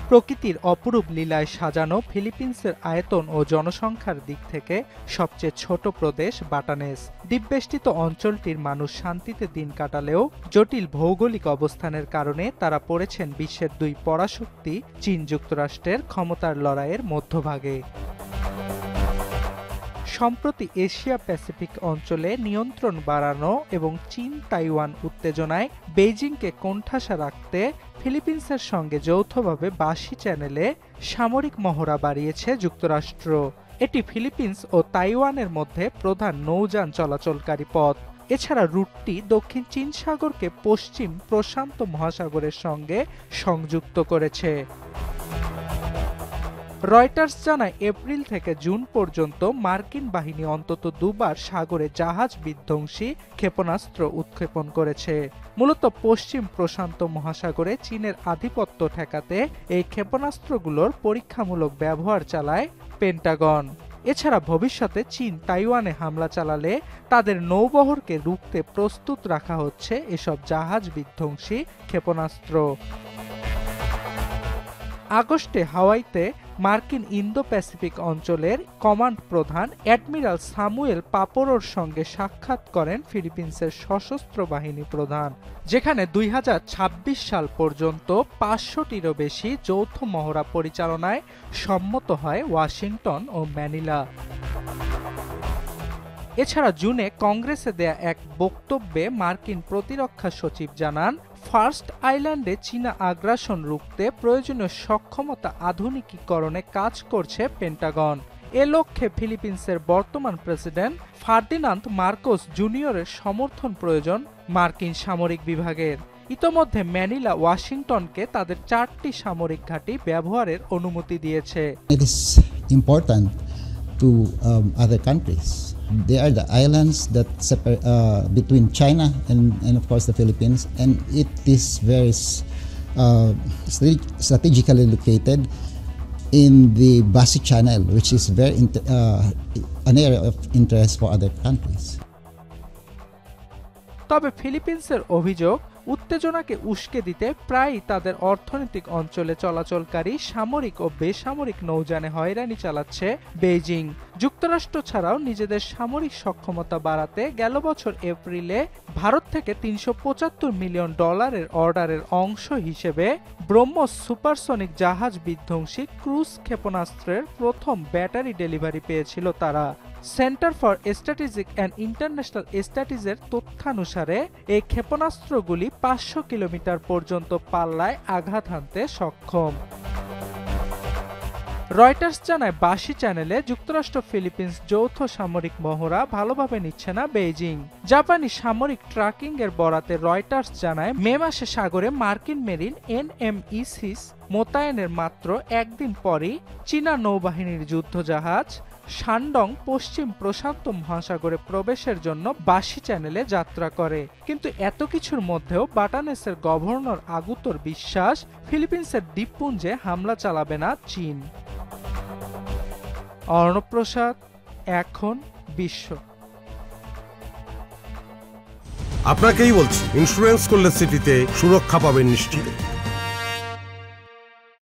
প্রকৃতির অপরূপ লীলায় সাজানো ফিলিপিন্সের আয়তন ও জনসংখ্যার দিক থেকে সবচেয়ে ছোট প্রদেশ বাটানেস। দ্বীপবেষ্টিত অঞ্চলটির মানুষ শান্তিতে দিন কাটালেও জটিল ভৌগোলিক অবস্থানের কারণে তারা পড়েছেন বিশ্বের দুই পরাশক্তি চীন যুক্তরাষ্ট্রের ক্ষমতার লড়াইয়ের মধ্যভাগে। সম্প্রতি এশিয়া প্যাসিফিক অঞ্চলে নিয়ন্ত্রণ বাড়ানো এবং চীন তাইওয়ান উত্তেজনায় বেইজিংকে কোণঠাসা রাখতে ফিলিপিন্সের সঙ্গে যৌথভাবে বাশি চ্যানেলে সামরিক মহড়া বাড়িয়েছে যুক্তরাষ্ট্র। এটি ফিলিপিন্স ও তাইওয়ানের মধ্যে প্রধান নৌযান চলাচলকারী পথ। এছাড়া রুটটি দক্ষিণ চীন সাগরকে পশ্চিম প্রশান্ত মহাসাগরের সঙ্গে সংযুক্ত করেছে। রয়টার্স জানায়, এপ্রিল থেকে জুন পর্যন্ত মার্কিন বাহিনী অন্তত দুবার সাগরে জাহাজ বিধ্বংসী ক্ষেপণাস্ত্র উৎক্ষেপণ করেছে। মূলত পশ্চিম প্রশান্ত মহাসাগরে চীনের আধিপত্য ঠেকাতে এই ক্ষেপণাস্ত্রগুলোর পরীক্ষামূলক ব্যবহার চালায় পেন্টাগন। এছাড়া ভবিষ্যতে চীন তাইওয়ানে হামলা চালালে তাদের নৌবহরকে রুখতে প্রস্তুত রাখা হচ্ছে এসব জাহাজ বিধ্বংসী ক্ষেপণাস্ত্র। আগস্টে হাওয়াইতে মার্কিন ইন্দো প্যাসিফিক অঞ্চলের কমান্ড প্রধান অ্যাডমিরাল সামুয়েল পাপোরোর সঙ্গে সাক্ষাৎ করেন ফিলিপিন্সের সশস্ত্র বাহিনী প্রধান, যেখানে 2026 সাল পর্যন্ত 500টিরও বেশি যৌথ মহড়া পরিচালনায় সম্মত হয় ওয়াশিংটন ও ম্যানিলা। এছাড়া জুনে কংগ্রেসে দেয়া এক বক্তব্যে মার্কিন প্রতিরক্ষা সচিব জানান, ফার্স্ট আইল্যান্ডে চীনা আগ্রাসন রুখতে প্রয়োজনীয় সক্ষমতা আধুনিকীকরণে কাজ করছে পেন্টাগন। এ লক্ষ্যে ফিলিপিন্সের বর্তমান প্রেসিডেন্ট ফার্ডিনান্দ মার্কোস জুনিয়রের সমর্থন প্রয়োজন মার্কিন সামরিক বিভাগের। ইতোমধ্যে ম্যানিলা ওয়াশিংটনকে তাদের 4টি সামরিক ঘাঁটি ব্যবহারের অনুমতি দিয়েছে। It is important to other countries. They are the islands that separate between China and of course the Philippines, and it is very strategically located in the Basi Channel, which is very an area of interest for other countries. তবে ফিলিপিন্সের অভিযোগ, উত্তেজনাকে উস্কে দিতে প্রায়ই তাদের অর্থনৈতিক অঞ্চলে চলাচলকারী সামরিক ও বেসামরিক নৌযানে হয়রানি চালাচ্ছে বেইজিং। যুক্তরাষ্ট্র ছাড়াও নিজেদের সামরিক সক্ষমতা বাড়াতে গেল বছর এপ্রিলে ভারত থেকে $375 মিলিয়ন অর্ডারের অংশ হিসেবে ব্রহ্মোস সুপারসনিক জাহাজ বিধ্বংসী ক্রুজ ক্ষেপণাস্ত্রের প্রথম ব্যাটারি ডেলিভারি পেয়েছিল তারা। Centre for strategic and international স্টাডিজের তথ্যানুসারে এই ক্ষেপণাস্ত্রগুলি 500 কিলোমিটার পর্যন্ত পাল্লায় আঘাত হানতে সক্ষম। রয়টার্স জানায়, বাশি চ্যানেলে যুক্তরাষ্ট্র ফিলিপিন্স যৌথ সামরিক মহড়া ভালোভাবে নিচ্ছে না বেইজিং। জাপানি সামরিক ট্র্যাকিং এর বরাতে রয়টার্স জানায়, মে মাসে সাগরে মার্কিন মেরিন NMECs মোতায়েনের মাত্র একদিন পরই চীনা নৌবাহিনীর যুদ্ধজাহাজ শানডং পশ্চিম প্রশান্ত মহাসাগরে প্রবেশের জন্য বাশি চ্যানেলে যাত্রা করে। কিন্তু এত কিছুর মধ্যেও বাটানেসের গভর্নর আগুতোর বিশ্বাস, ফিলিপিন্সের দ্বীপপুঞ্জে হামলা চালাবে না চীন। অর্ণব প্রসাদ, এখন বিশ্ব। আপনাকেই বলছি, ইন্স্যুরেন্স করলে সিটিতে সুরক্ষা পাবেন নিশ্চিত।